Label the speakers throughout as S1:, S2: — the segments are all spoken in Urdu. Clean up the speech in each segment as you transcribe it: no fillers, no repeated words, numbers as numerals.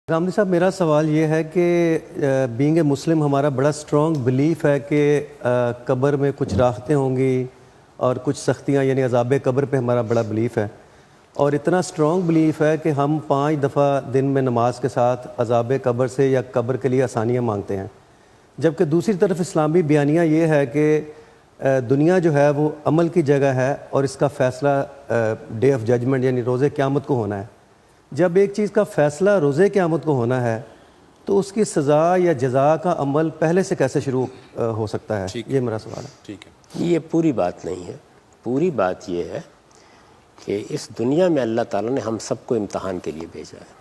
S1: غامدی صاحب، میرا سوال یہ ہے کہ بینگ اے مسلم ہمارا بڑا سٹرونگ بلیف ہے کہ قبر میں کچھ راحتیں ہوں گی اور کچھ سختیاں، یعنی عذاب قبر پہ ہمارا بڑا بلیف ہے، اور اتنا سٹرونگ بلیف ہے کہ ہم 5 دفعہ دن میں نماز کے ساتھ عذاب قبر سے یا قبر کے لیے آسانیاں مانگتے ہیں، جبکہ دوسری طرف اسلامی بیانیہ یہ ہے کہ دنیا جو ہے وہ عمل کی جگہ ہے اور اس کا فیصلہ ڈے آف ججمنٹ یعنی روز قیامت کو ہونا ہے۔ جب ایک چیز کا فیصلہ روز قیامت کو ہونا ہے تو اس کی سزا یا جزا کا عمل پہلے سے کیسے شروع ہو سکتا ہے؟ یہ میرا سوال ہے۔
S2: ٹھیک ہے،
S3: یہ پوری بات نہیں ہے۔ پوری بات یہ ہے کہ اس دنیا میں اللہ تعالیٰ نے ہم سب کو امتحان کے لیے بھیجا ہے۔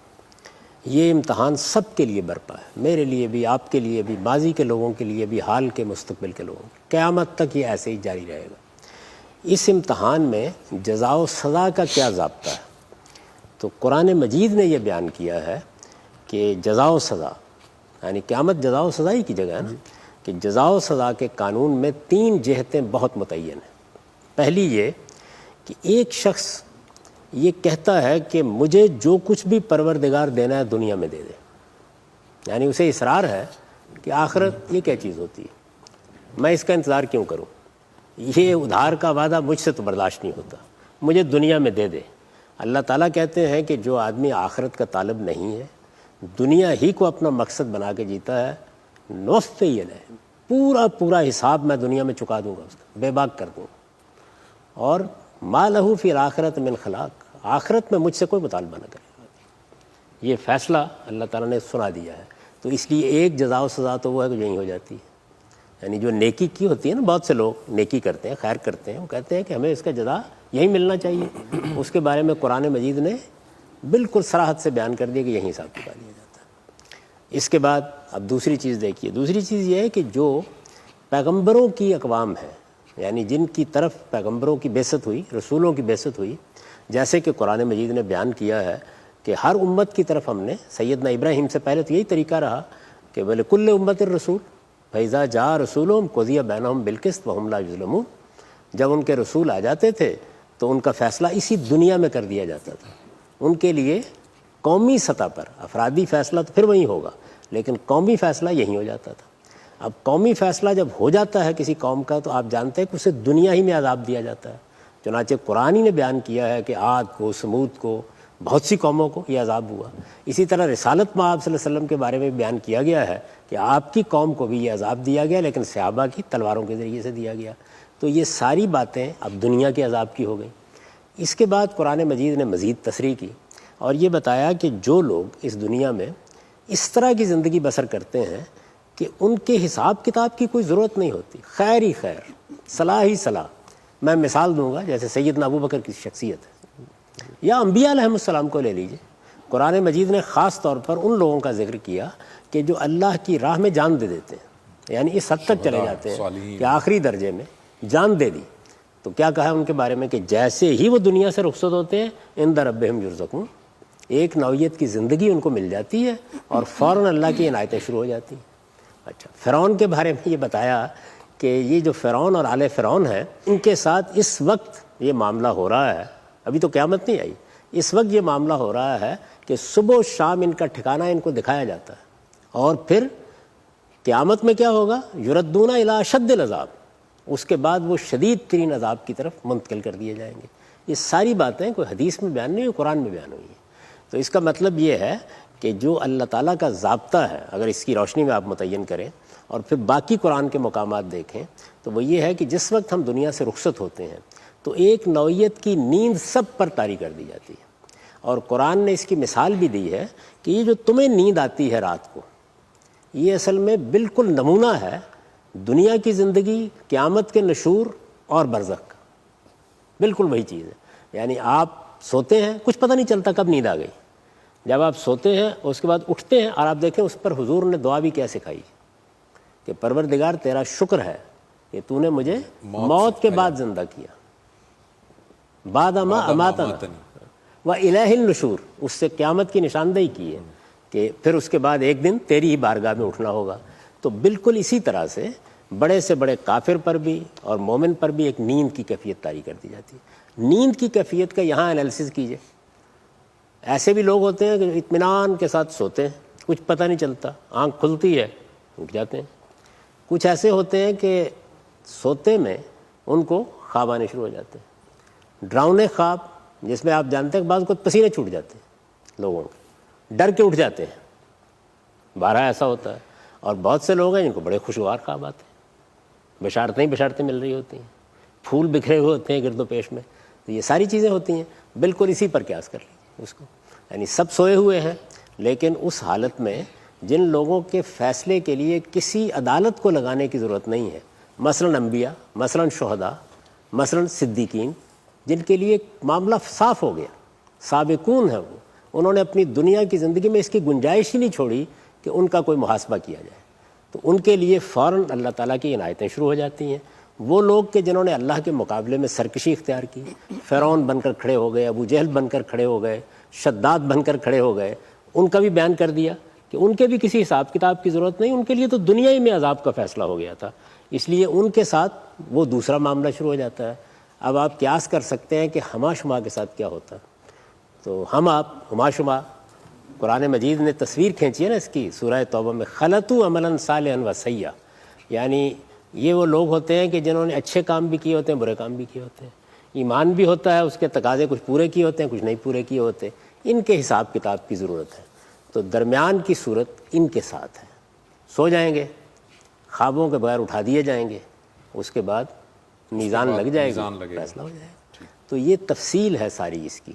S3: یہ امتحان سب کے لیے برپا ہے، میرے لیے بھی، آپ کے لیے بھی، ماضی کے لوگوں کے لیے بھی، حال کے مستقبل کے لوگوں کے، قیامت تک یہ ایسے ہی جاری رہے گا۔ اس امتحان میں جزا و سزا کا کیا ضابطہ ہے؟ تو قرآن مجید نے یہ بیان کیا ہے کہ جزا و سزا، یعنی قیامت جزا و سزا ہی کی جگہ ہے نا، کہ جزا و سزا کے قانون میں 3 جہتیں بہت متعین ہیں۔ پہلی یہ کہ ایک شخص یہ کہتا ہے کہ مجھے جو کچھ بھی پروردگار دینا ہے دنیا میں دے دے، یعنی اسے اصرار ہے کہ آخرت یہ کیا چیز ہوتی ہے، میں اس کا انتظار کیوں کروں، یہ ادھار کا وعدہ مجھ سے تو برداشت نہیں ہوتا، مجھے دنیا میں دے دے۔ اللہ تعالیٰ کہتے ہیں کہ جو آدمی آخرت کا طالب نہیں ہے، دنیا ہی کو اپنا مقصد بنا کے جیتا ہے، نوفِ علیہ، پورا حساب میں دنیا میں چکا دوں گا، اس کا بے باک کر دوں گا، اور ما لہ فی الآخرۃ من خلاق، آخرت میں مجھ سے کوئی مطالبہ نہ کرے گا۔ یہ فیصلہ اللہ تعالیٰ نے سنا دیا ہے۔ تو اس لیے ایک جزا و سزا تو وہ ہے کہ یہی ہو جاتی ہے، یعنی جو نیکی کی ہوتی ہے نا، بہت سے لوگ نیکی کرتے ہیں، خیر کرتے ہیں، وہ کہتے ہیں کہ ہمیں اس کا جزا یہی ملنا چاہیے، اس کے بارے میں قرآن مجید نے بالکل صراحت سے بیان کر دیا کہ یہیں حساب چکا دیا جاتا ہے۔ اس کے بعد اب دوسری چیز دیکھیے، دوسری چیز یہ ہے کہ جو پیغمبروں کی اقوام ہے، یعنی جن کی طرف پیغمبروں کی بعثت ہوئی، رسولوں کی بعثت ہوئی، جیسے کہ قرآن مجید نے بیان کیا ہے کہ ہر امت کی طرف ہم نے، سیدنا ابراہیم سے پہلے تو یہی طریقہ رہا کہ وَلِكُلِّ أُمَّةٍ رَسُولٌ فَإِذَا جَاءَ رَسُولُهُمْ قُضِيَ بَيْنَهُمْ بِالْقِسْطِ وَهُمْ لَا يُظْلَمُونَ۔ جب ان کے رسول آ جاتے تھے تو ان کا فیصلہ اسی دنیا میں کر دیا جاتا تھا۔ ان کے لیے قومی سطح پر، افرادی فیصلہ تو پھر وہیں ہوگا، لیکن قومی فیصلہ یہیں ہو جاتا تھا۔ اب قومی فیصلہ جب ہو جاتا ہے کسی قوم کا تو آپ جانتے ہیں کہ اسے دنیا ہی میں عذاب دیا جاتا ہے۔ چنانچہ قرآن ہی نے بیان کیا ہے کہ عاد کو، سمود کو، بہت سی قوموں کو یہ عذاب ہوا۔ اسی طرح رسالت میں آپ صلی اللہ علیہ وسلم کے بارے میں بیان کیا گیا ہے کہ آپ کی قوم کو بھی یہ عذاب دیا گیا، لیکن صحابہ کی تلواروں کے ذریعے سے دیا گیا۔ تو یہ ساری باتیں اب دنیا کے عذاب کی ہو گئیں۔ اس کے بعد قرآن مجید نے مزید تصریح کی اور یہ بتایا کہ جو لوگ اس دنیا میں اس طرح کی زندگی بسر کرتے ہیں کہ ان کے حساب کتاب کی کوئی ضرورت نہیں ہوتی، خیر ہی خیر، صلاح ہی صلاح۔ میں مثال دوں گا، جیسے سیدنا ابو بکر کی شخصیت ہے، یا انبیاء علیہ السلام کو لے لیجئے۔ قرآن مجید نے خاص طور پر ان لوگوں کا ذکر کیا کہ جو اللہ کی راہ میں جان دے دیتے ہیں، یعنی اس حد تک چلے جاتے ہیں کہ آخری درجے میں جان دے دی۔ تو کیا کہا ان کے بارے میں کہ جیسے ہی وہ دنیا سے رخصت ہوتے ہیں عند ربہم یرزقون، ایک نوعیت کی زندگی ان کو مل جاتی ہے اور فوراً اللہ کی عنایتیں شروع ہو جاتی ہیں۔ اچھا، فرعون کے بارے میں یہ بتایا کہ یہ جو فرعون اور آل فرعون ہیں، ان کے ساتھ اس وقت یہ معاملہ ہو رہا ہے، ابھی تو قیامت نہیں آئی، اس وقت یہ معاملہ ہو رہا ہے کہ صبح و شام ان کا ٹھکانہ ان کو دکھایا جاتا ہے، اور پھر قیامت میں کیا ہوگا؟ یردون الی اشد العذاب، اس کے بعد وہ شدید ترین عذاب کی طرف منتقل کر دیے جائیں گے۔ یہ ساری باتیں کوئی حدیث میں بیان نہیں ہوئی، قرآن میں بیان ہوئی ہیں۔ تو اس کا مطلب یہ ہے کہ جو اللہ تعالیٰ کا ضابطہ ہے، اگر اس کی روشنی میں آپ متعین کریں اور پھر باقی قرآن کے مقامات دیکھیں، تو وہ یہ ہے کہ جس وقت ہم دنیا سے رخصت ہوتے ہیں تو ایک نوعیت کی نیند سب پر طاری کر دی جاتی ہے، اور قرآن نے اس کی مثال بھی دی ہے کہ یہ جو تمہیں نیند آتی ہے رات کو، یہ اصل میں بالکل نمونہ ہے دنیا کی زندگی، قیامت کے نشور اور برزخ کا، بالکل وہی چیز ہے۔ یعنی آپ سوتے ہیں، کچھ پتہ نہیں چلتا کب نیند آ گئی، جب آپ سوتے ہیں اس کے بعد اٹھتے ہیں، اور آپ دیکھیں اس پر حضور نے دعا بھی کیا سکھائی کہ پروردگار تیرا شکر ہے کہ تو نے مجھے موت کے بعد زندہ کیا، بعد ما اماتنا و الیہ النشور، اس سے قیامت کی نشاندہی کی ہے کہ پھر اس کے بعد ایک دن تیری ہی بارگاہ میں اٹھنا ہوگا۔ تو بالکل اسی طرح سے بڑے سے بڑے کافر پر بھی اور مومن پر بھی ایک نیند کی کیفیت طاری کر دی جاتی ہے۔ نیند کی کیفیت کا یہاں انالیسس کیجئے، ایسے بھی لوگ ہوتے ہیں کہ اطمینان کے ساتھ سوتے ہیں، کچھ پتہ نہیں چلتا، آنکھ کھلتی ہے اٹھ جاتے ہیں۔ کچھ ایسے ہوتے ہیں کہ سوتے میں ان کو خواب آنے شروع ہو جاتے ہیں، ڈراؤنے خواب، جس میں آپ جانتے ہیں کہ بعض کو پسینے چھوٹ جاتے ہیں لوگوں کے، ڈر کے اٹھ جاتے ہیں، بارہ ایسا ہوتا ہے۔ اور بہت سے لوگ ہیں جن کو بڑے خوشگوار خواب آتے ہیں، بشارتیں ہی بشارتیں مل رہی ہوتی ہیں، پھول بکھرے ہوئے ہوتے ہیں گرد و پیش میں۔ تو یہ ساری چیزیں ہوتی ہیں، بالکل اسی پر قیاس کر لیجیے اس کو، یعنی سب سوئے ہوئے ہیں، لیکن اس حالت میں جن لوگوں کے فیصلے کے لیے کسی عدالت کو لگانے کی ضرورت نہیں ہے، مثلاً انبیاء، مثلاً شہداء، مثلاً صدیقین، جن کے لیے معاملہ صاف ہو گیا، سابقون ہیں وہ، انہوں نے اپنی دنیا کی زندگی میں اس کی گنجائش ہی نہیں چھوڑی کہ ان کا کوئی محاسبہ کیا جائے، تو ان کے لیے فوراً اللہ تعالیٰ کی عنایتیں شروع ہو جاتی ہیں۔ وہ لوگ کہ جنہوں نے اللہ کے مقابلے میں سرکشی اختیار کی، فرعون بن کر کھڑے ہو گئے، ابو جہل بن کر کھڑے ہو گئے، شداد بن کر کھڑے ہو گئے، ان کا بھی بیان کر دیا کہ ان کے بھی کسی حساب کتاب کی ضرورت نہیں، ان کے لیے تو دنیا ہی میں عذاب کا فیصلہ ہو گیا تھا، اس لیے ان کے ساتھ وہ دوسرا معاملہ شروع ہو جاتا ہے۔ اب آپ قیاس کر سکتے ہیں کہ ہما شما کے ساتھ کیا ہوتا ہے۔ تو ہم آپ ہما شما، قرآن مجید نے تصویر کھینچی ہے نا اس کی سورہ توبہ میں، خلطوا عملا صالحا و سیئا، یعنی یہ وہ لوگ ہوتے ہیں کہ جنہوں نے اچھے کام بھی کیے ہوتے ہیں، برے کام بھی کیے ہوتے ہیں، ایمان بھی ہوتا ہے، اس کے تقاضے کچھ پورے کیے ہوتے ہیں، کچھ نہیں پورے کیے ہوتے، ان کے حساب کتاب کی ضرورت ہے۔ تو درمیان کی صورت ان کے ساتھ ہے، سو جائیں گے، خوابوں کے بغیر اٹھا دیے جائیں گے، اس کے بعد میزان لگ جائے گا، فیصلہ ہو جائے گا۔ تو یہ تفصیل ہے ساری اس کی۔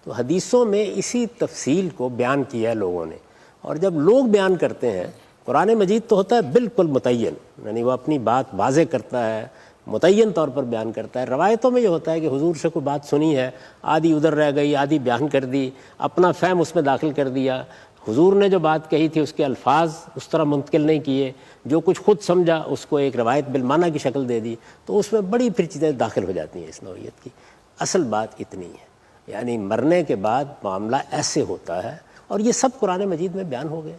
S3: تو حدیثوں میں اسی تفصیل کو بیان کیا ہے لوگوں نے، اور جب لوگ بیان کرتے ہیں، قرآن مجید تو ہوتا ہے بالکل متعین، یعنی وہ اپنی بات واضح کرتا ہے، متعین طور پر بیان کرتا ہے۔ روایتوں میں یہ ہوتا ہے کہ حضور سے کوئی بات سنی ہے، آدھی ادھر رہ گئی، آدھی بیان کر دی، اپنا فہم اس میں داخل کر دیا، حضور نے جو بات کہی تھی اس کے الفاظ اس طرح منتقل نہیں کیے، جو کچھ خود سمجھا اس کو ایک روایت بالمعنی کی شکل دے دی، تو اس میں بڑی پھر چیزیں داخل ہو جاتی ہیں اس نوعیت کی۔ اصل بات اتنی ہے، یعنی مرنے کے بعد معاملہ ایسے ہوتا ہے، اور یہ سب قرآن مجید میں بیان ہو گئے۔